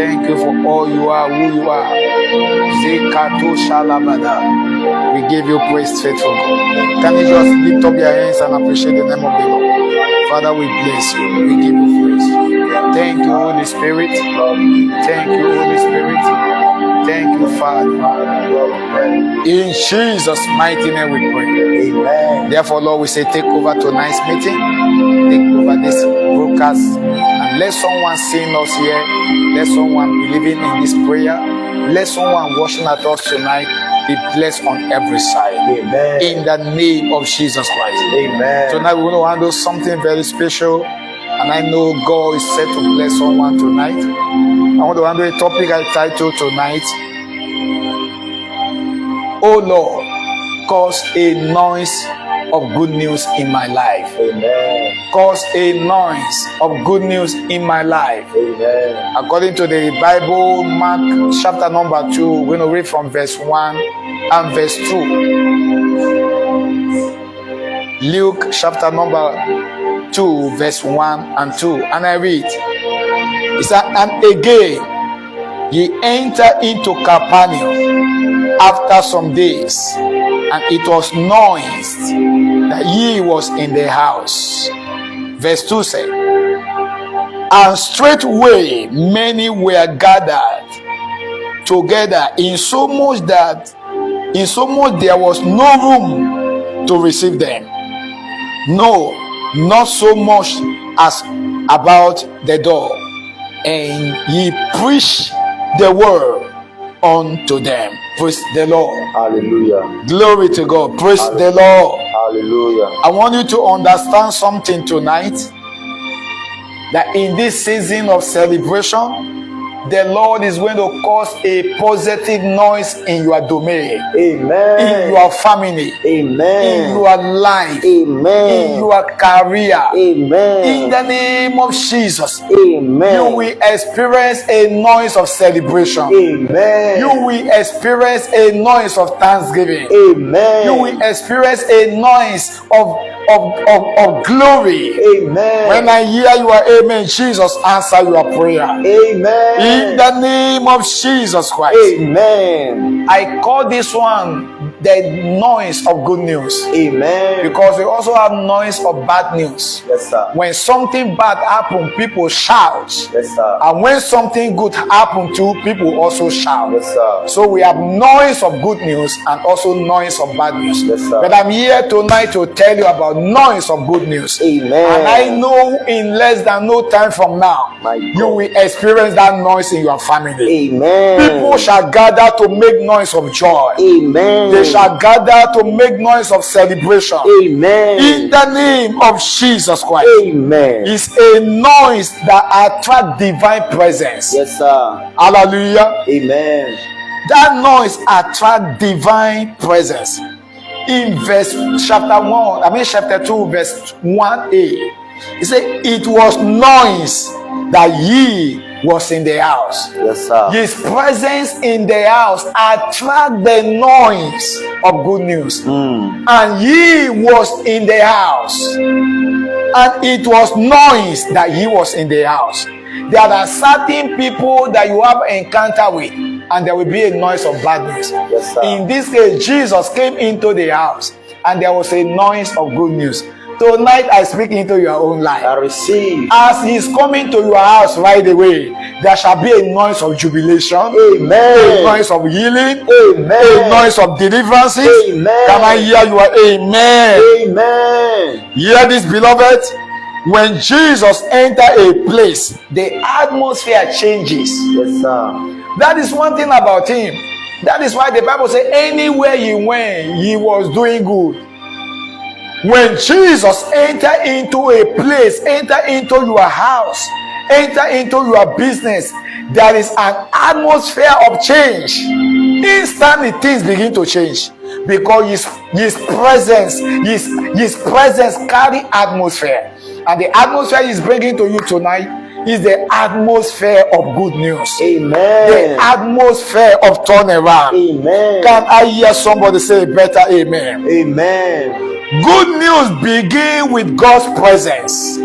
Thank you for all you are, who you are. Zekato Shalabada. We give you praise, faithful God. Can you just lift up your hands and appreciate the name of the Lord? Father, we bless you. We give you praise. Thank you, Holy Spirit. Thank you, Holy Spirit. Thank you, Father. In Jesus' mighty name we pray. Amen. Therefore, Lord, we say take over tonight's meeting. Take over this broadcast. And let someone seeing us here. Let someone believing in this prayer. Let someone watching at us tonight be blessed on every side. Amen. In the name of Jesus Christ. Amen. Tonight we're going to handle something very special. And I know God is set to bless someone tonight. I want to handle a topic I titled tonight, Oh Lord, cause a noise of good news in my life. Amen. Cause a noise of good news in my life. Amen. According to the Bible, Mark chapter number 2, we're going to read from verse 1 and verse 2. Luke chapter number 2, verse 1 and 2. And I read, it said, and again, ye enter into Capernaum after some days, and it was noised that he was in the house. Verse 2 said, and straightway many were gathered together, in so much there was no room to receive them. No, not so much as about the door. And ye preach the word unto them. Praise the Lord. Hallelujah. Glory to God. Praise Hallelujah. The Lord. Hallelujah. I want you to understand something tonight, that in this season of celebration, the Lord is going to cause a positive noise in your domain. Amen. In your family. Amen. In your life. Amen. In your career. Amen. In the name of Jesus. Amen. You will experience a noise of celebration. Amen. You will experience a noise of thanksgiving. Amen. You will experience a noise of glory. Amen. When I hear your amen, Jesus answer your prayer. Amen. In the name of Jesus Christ. Amen. I call this one the noise of good news. Amen. Because we also have noise of bad news. Yes, sir. When something bad happens, people shout. Yes, sir. And when something good happens too, people also shout. Yes, sir. So we have noise of good news and also noise of bad news. Yes, sir. But I'm here tonight to tell you about noise of good news. Amen. And I know in less than no time from now, you will experience that noise in your family. Amen. People shall gather to make noise of joy. Amen. They shall gather to make noise of celebration. Amen. In the name of Jesus Christ. Amen. It's a noise that attracts divine presence. Yes, sir. Hallelujah. Amen. That noise attracts divine presence. In chapter 2, verse 1a, it said, it was noise that he was in the house. Yes, sir. His presence in the house attract the noise of good news. And he was in the house. And it was noise that he was in the house. There are certain people that you have encounter with, and there will be a noise of bad news. Yes, sir. In this case, Jesus came into the house, and there was a noise of good news. Tonight I speak into your own life. I receive. As he's coming to your house right away, there shall be a noise of jubilation. Amen. A noise of healing. Amen. A noise of deliverances. Amen. Can I hear your amen? Amen. Hear this, beloved. When Jesus enters a place, the atmosphere changes. Yes, sir. That is one thing about him. That is why the Bible says anywhere he went, he was doing good. When Jesus entered into a place, enter into your house, enter into your business, there is an atmosphere of change. Instantly things begin to change, because his presence carry atmosphere. And the atmosphere he's bringing to you tonight is the atmosphere of good news. Amen. The atmosphere of turnaround. Amen. Can I hear somebody say better amen? Amen. Good news begins with God's presence.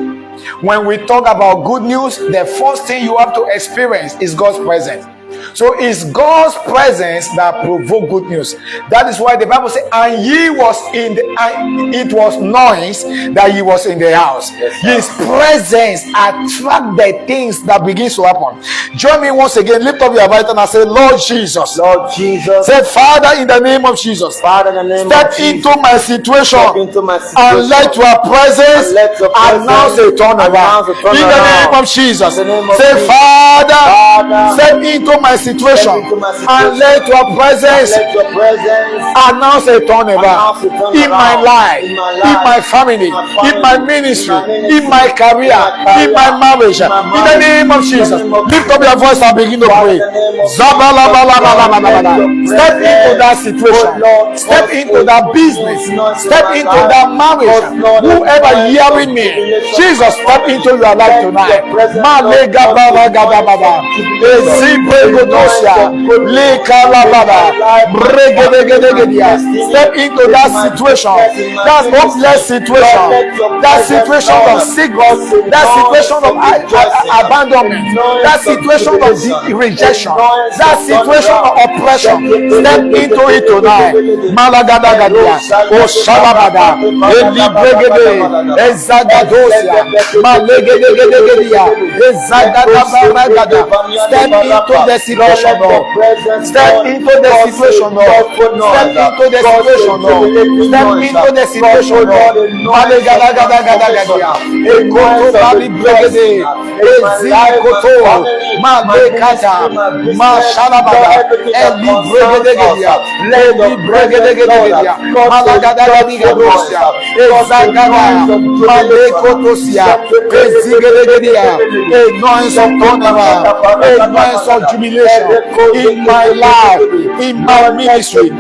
When we talk about good news, the first thing you have to experience is God's presence. So it's God's presence that provoke good news. That is why the Bible says, and he was in the, it was noise that he was in the house. His presence attract the things that begins to happen. Join me once again. Lift up your right hand and say, Lord Jesus. Lord Jesus. Say, Father, in the name of Jesus. Father, in the name step of Jesus. into my situation. Step into my situation. And let your presence announce a turnaround. In the name of Jesus. Say, Father, step into my situation and let your presence announce a turnaround in my life, in my family, in my ministry, in my career, in my marriage. In the name of Jesus, lift up your voice and begin to pray. Step into that situation, step into that business, step into that marriage. Whoever hearing me, Jesus, step into your life tonight. Step into that situation, that hopeless situation, that situation of sickness, that situation of abandonment, that situation of rejection, that situation of oppression. Step into it tonight. Malagadagadia, O Shalabada, Elibregede, Ezagadosia, Malegedegedegedia, Ezagadabaragada. Step into the situation, Lord. Step into the situation, Lord. Step into the situation, Lord. Step into the situation, Lord. Malegadagadagadagadia, Ekoto Balibregede, Ezikoto, Malekata, Mashalabada, Elibregedegedia, Elibregedegedia, Malagadagadigadosia, Ezagada, Malekotosia, Ezigedegedia, a noise of turnaround, a noise of jubilation in my life, in my ministry.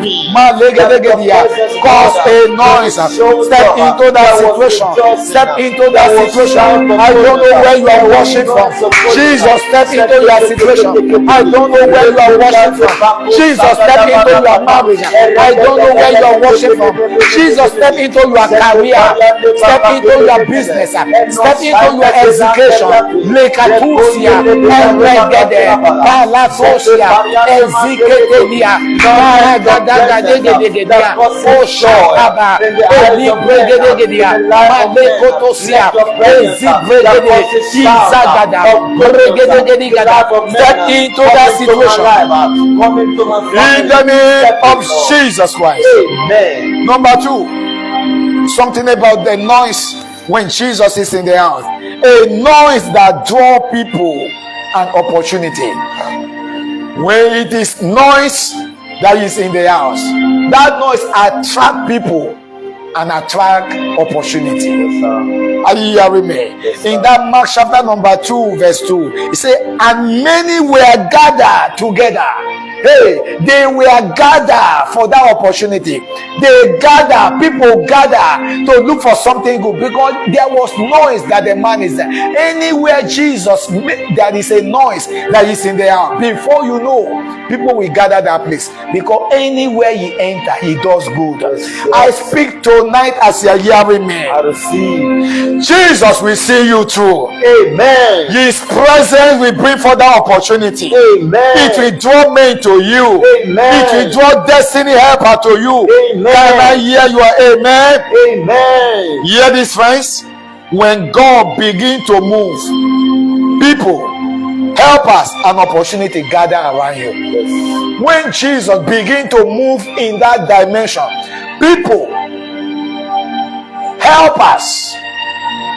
Cause a noise. Step into that situation. Step into that situation. I don't know where you are watching from. Jesus, step into your situation. I don't know where you are watching from. Jesus, step into your marriage. I don't know where you are watching from. Jesus, step into your career. Step into your business. Step into your education. Lekatusia, Eregede, Palatosia, Eziketelia, Paragadagadegedegedia, Oshakaba, Elibregedegedia, Malekotosia, Ezibregede, Izagada, Bregedegedigada. Step into that situation in the name of Jesus Christ. Amen. Number 2, something about the noise when Jesus is in the house. A noise that draw people and opportunity. When it is noise that is in the house, that noise attract people and attract opportunity. Are you hearing me? Yes, in that Mark chapter number 2 verse 2, it says, and many were gathered together. Hey, they were gathered for that opportunity. They gather, people gather to look for something good because there was noise that the man is there. Anywhere Jesus, there is a noise that is in the house. Before you know, people will gather that place because anywhere he enter, he does good. Yes. I speak tonight as you are hearing me. I receive. Jesus will see you through. Amen. His presence will bring for that opportunity. Amen. It will draw men to you. Amen. It will draw destiny helper to you. Amen. Can I hear your amen? Amen. Hear this, friends. When God begin to move, people, helpers, and opportunity gather around you. Yes. When Jesus begin to move in that dimension, people, helpers,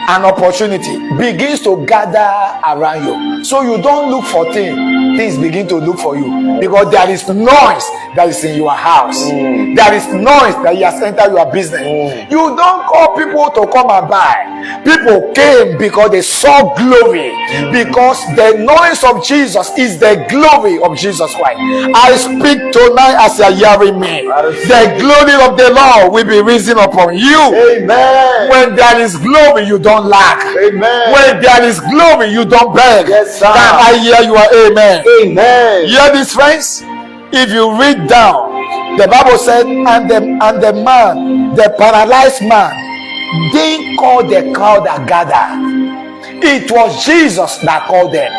and opportunity begins to gather around you. So you don't look for things begin to look for you because there is noise that is in your house. There is noise that has entered your business. You don't call people to come and buy. People came because they saw glory, because the noise of Jesus is the glory of Jesus Christ. I speak tonight as you are hearing me. The glory of the Lord will be risen upon you. Amen. When there is glory, you don't lack. Amen. When there is glory, you don't beg. Yes, sir. Can I hear your amen? Amen. Hear this, friends. If you read down, the Bible said, and the man, the paralyzed man, they called the crowd that gathered. It was Jesus that called them.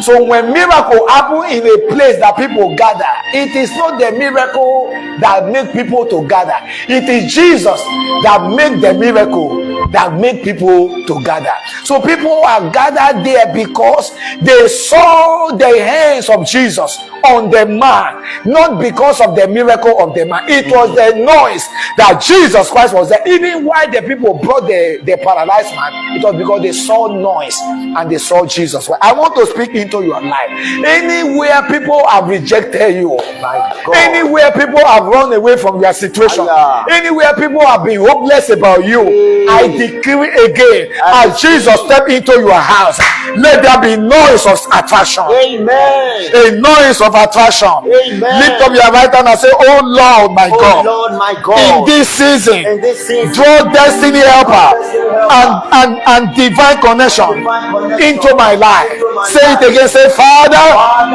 So when miracle happen in a place that people gather, it is not the miracle that make people to gather. It is Jesus that make the miracle that make people to gather. So people are gathered there because they saw the hands of Jesus on the man, not because of the miracle of the man. It was the noise that Jesus Christ was there. Even while the people brought the paralyzed man, it was because they saw noise and they saw Jesus. I want to speak into your life. Anywhere people have rejected you, anywhere people have run away from your situation, anywhere people have been hopeless about you, I decree again, as Jesus stepped into your house, let there be noise of attraction. Amen. A noise of attraction. Amen. Lift up your right hand and say, oh Lord my God, Lord my God, in this season, draw destiny helper and divine connection into my life. Say it again. Say, Father,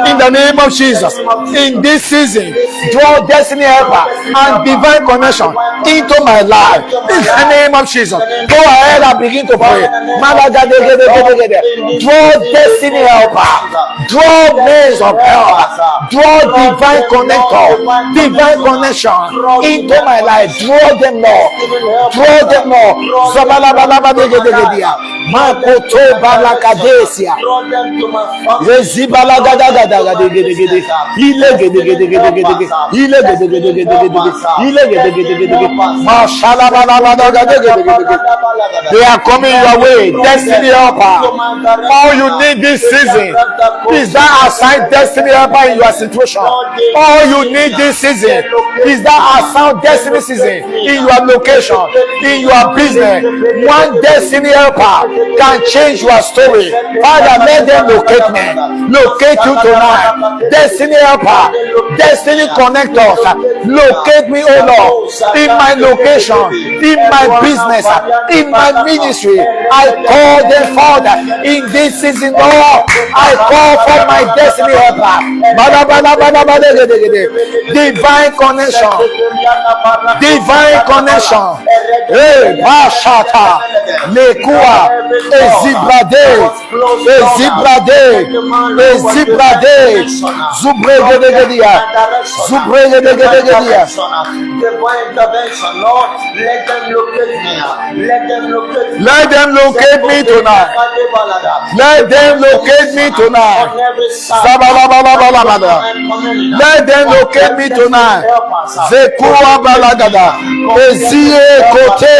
in the name of Jesus, in this season, draw destiny helper and divine connection into my life. In the name of Jesus, go ahead and begin to pray. Draw destiny helper, draw means of help, draw divine connector, divine connection into my life. Draw them, Lord. Draw them, Lord. Makoto balakadesia. Rezibala gada gada gada gede gede. Ile gede gede gede gede. Ile gede gede gede gede. Ile gede gede gede gede. Mashallah bala bala gada gede gede. They are coming your way. Destiny helper. All you need this season is that assigned destiny helper in your situation. All you need this season is that assigned destiny season in your location, in your business. One destiny helper can change your story. Father, let them locate me. Locate you tonight. Destiny helper, destiny connectors, locate me, oh Lord, in my location, in my business, in my ministry. I call them, Father, in this season, Lord. I call for my destiny helper. Divine connection. Divine connection. Hey, Bashata, Lekua, Ezibrade, Ezibrade, Ezibrade, Zubregedegedia, Zubregedegedia. Divine intervention, Lord. Let them locate me. Let them locate me. Let them locate me tonight. Let them locate me tonight. Let them locate me tonight. Zekua balagada, Ezie kote,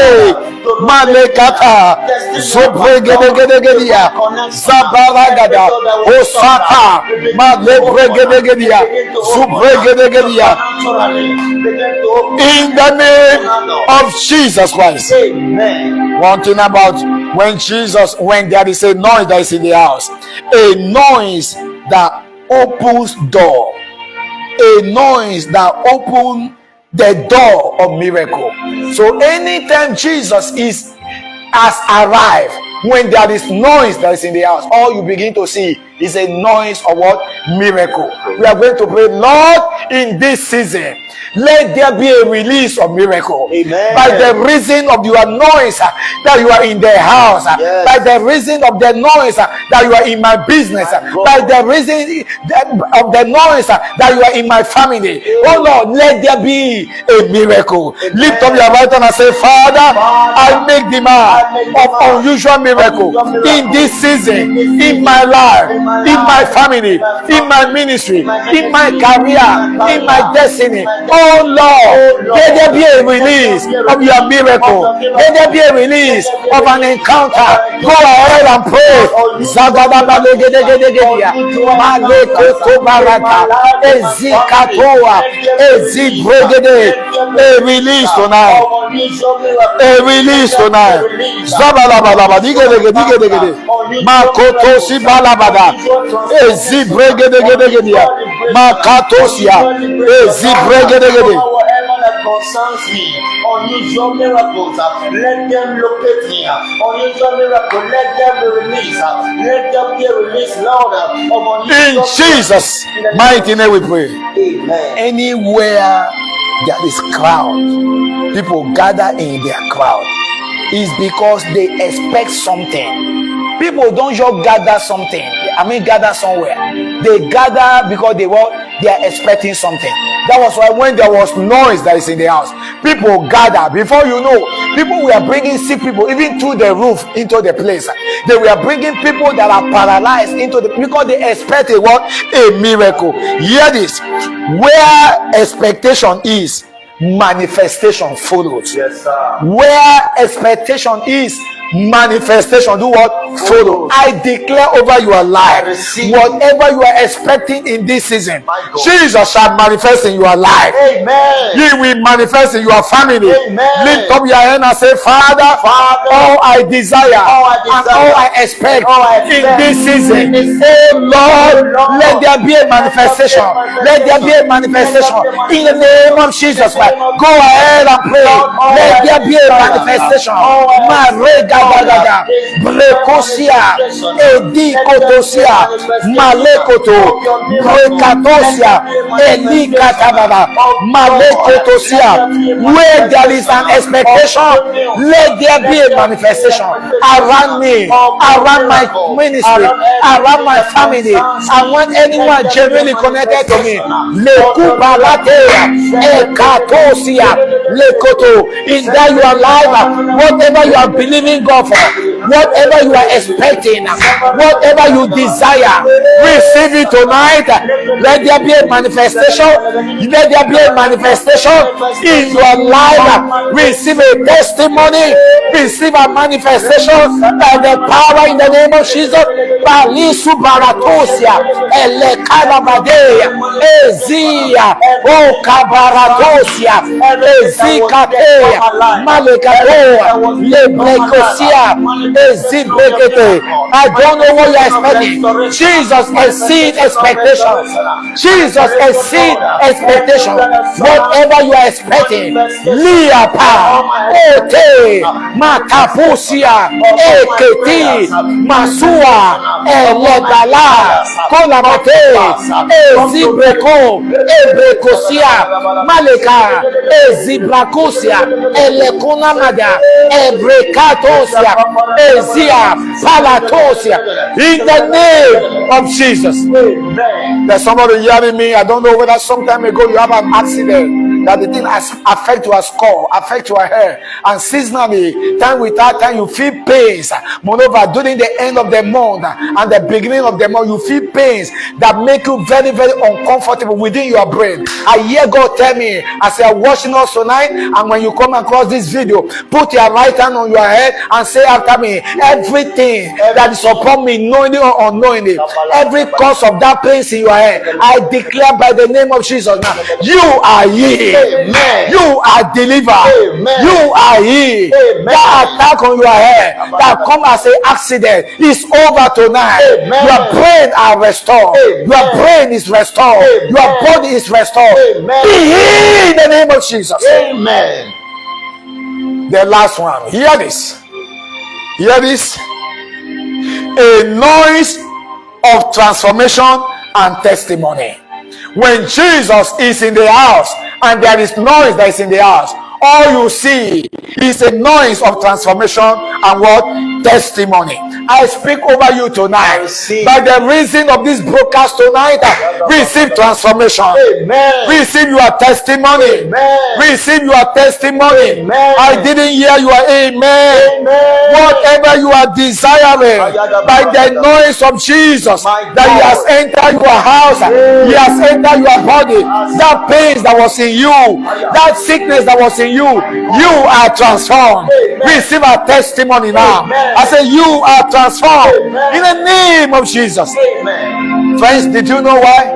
Malekata, Zobregedegedia, Zabaragada, Osaka, Malebregedegedia, Zubregedegedia. In the name of Jesus Christ. Amen. One thing about when there is a noise that is in the house, a noise that opens door, a noise that opens the door of miracle. So anytime Jesus has arrived, when there is noise that is in the house, all you begin to see is a noise of what? Miracle. We are going to pray, Lord, in this season, let there be a release of miracle. Amen. By the reason of your noise that you are in the house, yes. By the reason of the noise that you are in my business, by the reason of the noise that you are in my family. Oh Lord, let there be a miracle. Amen. Lift up your right hand and say, Father, I make demand of unusual miracle in this season, in my life, in my family, in my ministry, in my career, in my destiny. Oh Lord, let there be a release of your miracle. Let there be a release of an encounter. Go ahead and pray. A release tonight. A release tonight. Makoto si balabada. Ezibregedegedegedia. Makatosia. Ezibregedegedegedia. Whatever that concerns me, unusual miracles, let them locate me. Unusual miracle, let them be released. Let them be released, Lord, of in Jesus' mighty name we pray. Amen. Anywhere there is crowd, people gather in their crowd, is because they expect something. People don't just gather something. Gather somewhere. They gather because they are expecting something. That was why when there was noise that is in the house, people gather. Before you know, people were bringing sick people even through the roof into the place. They were bringing people that are paralyzed because they expected a miracle. Hear this: where expectation is, manifestation follows. Yes, sir. Where expectation is, manifestation follow. I declare over your life, whatever you are expecting in this season, Jesus shall manifest in your life. Amen. He will manifest in your family. Amen. Lift up your hand and say, Father, all I desire and all I expect in this season, oh Lord, let there be a manifestation. Let there be a manifestation in the name of Jesus Christ. Go ahead and pray. Let there be a manifestation. Brekosia, Edikotosia, Malekoto, Brekatosia, Elikatababa, Malekotosia. Where there is an expectation, let there be a manifestation around me, around my ministry, around my family. I want anyone genuinely connected to me. Lekubalatea, Ekatosia, Lekoto. In that you are alive, whatever you are believing God for, whatever you are expecting, whatever you desire, receive it tonight. Let there be a manifestation. Let there be a manifestation in your life. Receive a testimony. Receive a manifestation by the power in the name of Jesus. Balisu baratosia, elekalabadeya, ezia, okabaratosia, ezikateya, malekatoa, lebrekosia, ezibrekete. I don't know what you are expecting. Jesus exceeds expectations. Jesus exceeds expectations. Whatever you are expecting, liapa, ote, matapusia, eketi, masua, elegala, kolamate, ezibreko, ebrekosia, maleka, ezibrakosia, elekunamada, ebrekatosia, ezia, palatosia. In the name of Jesus. There's somebody hearing me. I don't know whether some time ago you have an accident that the thing has affect your skull, affect your hair, and seasonally, time without time, you feel pains. Moreover, during the end of the month and the beginning of the month, you feel pains that make you very, very uncomfortable within your brain. I hear God tell me as you are watching us tonight, and when you come across this video, put your right hand on your head and say after me, everything that is upon me, knowingly or unknowingly, every cause of that pain in your head, I declare by the name of Jesus now, you are healed. Amen. You are delivered. Amen. You are healed. Amen. That attack on your head that come as an accident is over tonight. Amen. Your brain are restored. Amen. Your brain is restored. Amen. Your body is restored. Amen. Be healed in the name of Jesus. Amen. The last one. Hear this. Hear this. A noise of transformation and testimony. When Jesus is in the house and there is noise that is in the house, all you see is a noise of transformation and what? Testimony. I speak over you tonight. By the reason of this broadcast tonight, receive transformation. Amen. Receive your testimony. Amen. Receive your testimony. Amen. I didn't hear your amen. Amen. Whatever you are desiring, by the noise of Jesus, that He has entered your house, He has entered your body. That pain that was in you, that sickness that was in you, you are transformed. Receive a testimony now. I say you are transformed in the name of Jesus. Amen. Friends, did you know why?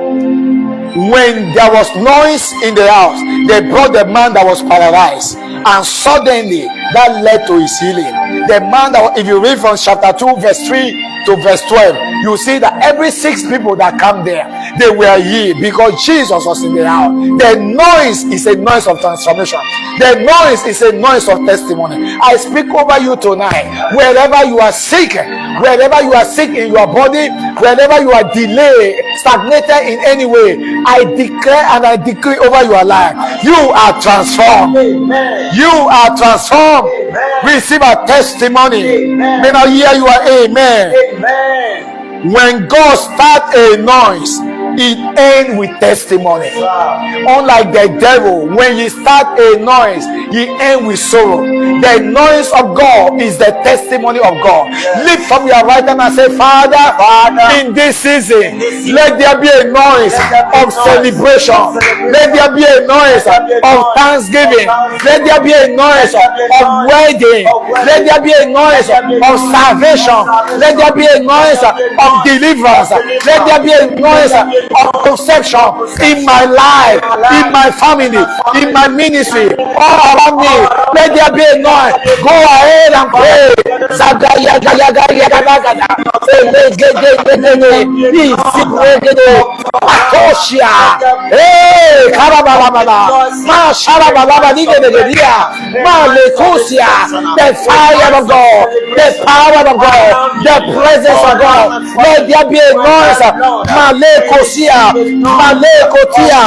When there was noise in the house, they brought the man that was paralyzed, and suddenly that led to his healing. The man that, if you read from chapter 2 verse 3 to verse 12, you see that every 6 people that come there, they were healed because Jesus was in the house. The noise is a noise of transformation. The noise is a noise of testimony. I speak over you tonight. Wherever you are sick in your body, wherever you are delayed, stagnated in any way, I declare and I decree over your life, you are transformed. Amen. You are transformed. Amen. Receive a testimony. Amen. May I hear you are amen. Amen. When God starts a noise, it ends with testimony. Wow. Unlike the devil, when he starts a noise, he ends with sorrow. The noise of God is the testimony of God. Yes. Lift up your right hand and say, Father, in this season, let there be a noise of celebration. Let there be a noise of thanksgiving. Let there be a noise of wedding. Let there be a noise of salvation. Let there be a noise of deliverance. Let there be a noise of conception in my life, in my family, in my ministry, all around me. Let there be a noise. Go ahead and pray. The fire of God, the power of God, the presence of God. Let there be a noise. Malekosia, Malekotia,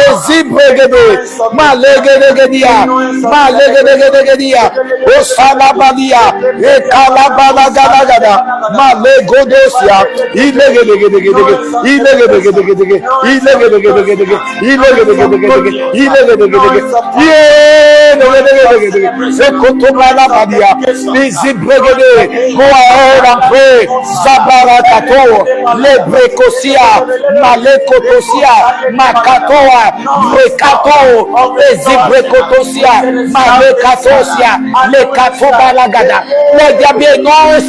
Ezibregede, Malegedegedia, Malegedegedia, Osalabadia, Ekalabalagada, Malegodosia, Ilegedegedegede, Ilegedegedegede, Ilegedegedegede, Ilegedegedegede, Ilegedegedegede, Sekotobalabadia, Izibregede. Go ahead and pray. Zabarakato, Lebrekosia, Malekotosia, Makatoa, Brekato, Ezibrekotosia, Malekatosia, Lekatobalagada. Let there be a noise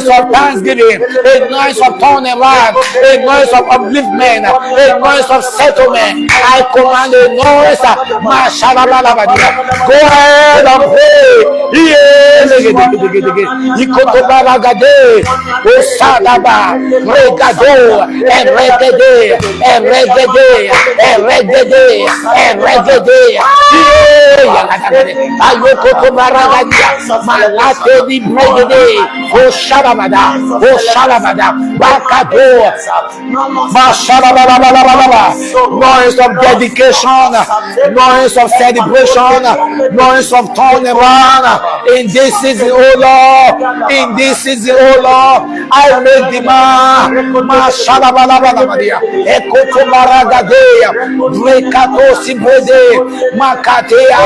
of thanksgiving, a noise of turning around, a noise of upliftment, a noise of settlement. I command a noise. Go ahead and pray. Ikotobalagade, Osadaba, Regado, Eregede, Ayokoto Baragadia, Malate di Bregede, Oshalabada, Bakado, Mashalabala, noise of dedication, noise of celebration, noise of turnaround. In this season, oh Lord, in this season, oh Lord, I make demand. Mashalabalabadia, Ekoto Baragadea, Brekato Sibrede, Makatea,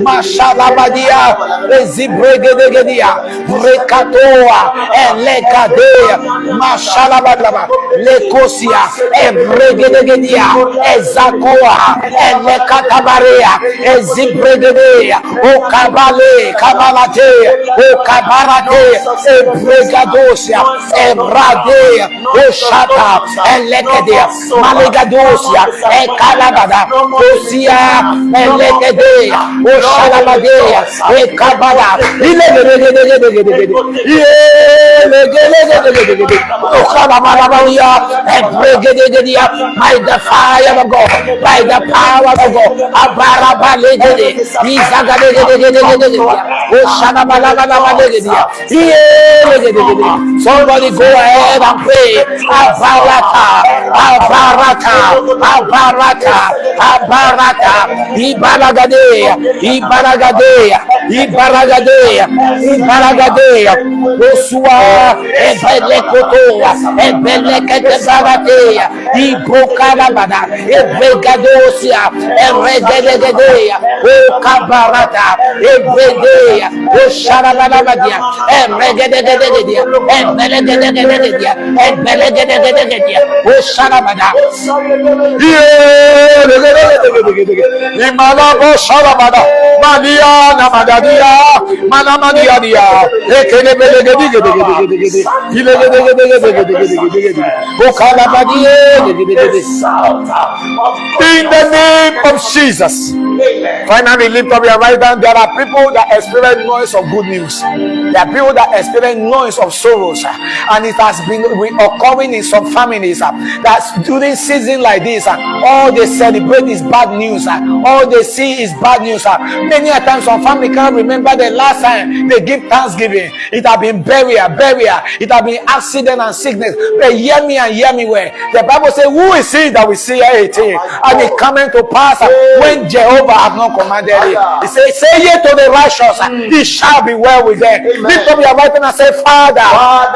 Mashalabadia, Ezibregedegedia, Brekatoa, Elekadea, Mashalabadaba, Lekosia, Ebregedegedia, Ezakoa, Elekatabaria, Ezibregedea, Okabale, Kabalate, Okabarate, Ebregadosia, Ebradea, Oshata, Elekadea, Malegadosia, Ekalabada, Osia, Elekadea, Oshalabadea, Ekabada, by the fire of God, by the power of God, somebody go ahead and pray. Abarata, Abarata, Abarata, Abarata, Ibaragadea, Ibaragadea, Ibaragadea, Ibaragadea, Osua, Ebelekotoa, Ebeleketebaratea, Ibokarabada, Ebegadosia, Eregadegedea, Okabarata, Ebedea, Osharabadabadia, Eregadegedea, Ebelegadegedea, Ebelegadegedea, Osharabada. Imalabo Sharabada, Madia namadadia, manamadia dia. In the name of Jesus. Finally, lift up your right hand. There are people that experience noise of good news. There are people that experience noise of sorrows, and it has been occurring in some families. That during season like this, all they celebrate is bad news. All they see is bad news. Many a times, some family can't remember the last time they give thanksgiving. It has been burial. It has been accident and sickness. But hear me and hear me well. The Bible says, "Who is he that we see 18? And it coming to pass when Jehovah have not commanded it." He says, "Say ye to the righteous, it shall be well with them." Lift up your right hand and say, "Father,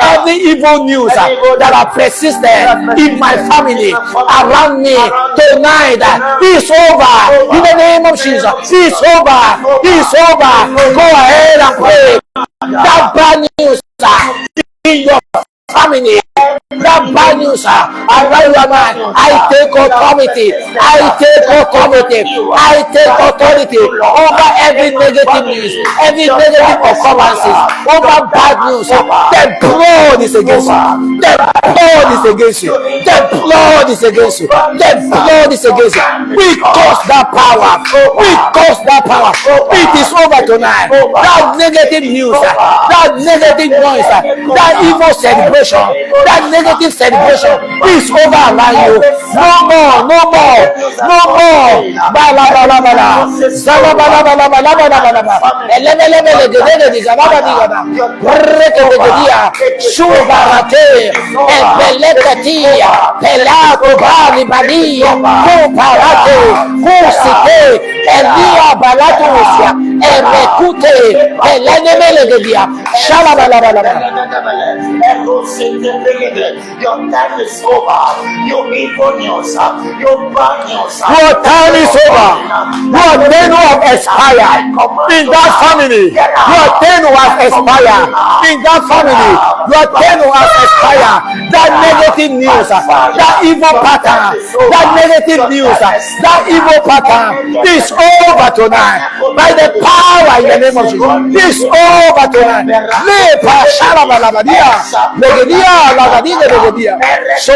every evil news that are persistent in my family, around me tonight, is over. In the name of Jesus, it's over. It's over. Go ahead and pray. That bad news in your family, that bad news around your mind, I take authority. I take authority over every negative news, every negative occurrences, over bad news. The blood is against you. The blood is against you. The blood is against you. The blood is against you. We cause that power. We cause that power. It is over tonight. That negative news, that negative noise, that evil celebration, that negative celebration is over around you. No more. Your time is over. Your evil news, your bad news. Your time is over. Your tenure have expired in that family. Your tenure has expired in that family. Your tenure has expired. That negative news, that evil pattern, that negative news, that evil pattern is over tonight. By the power in the name of Jesus, it's over tonight. So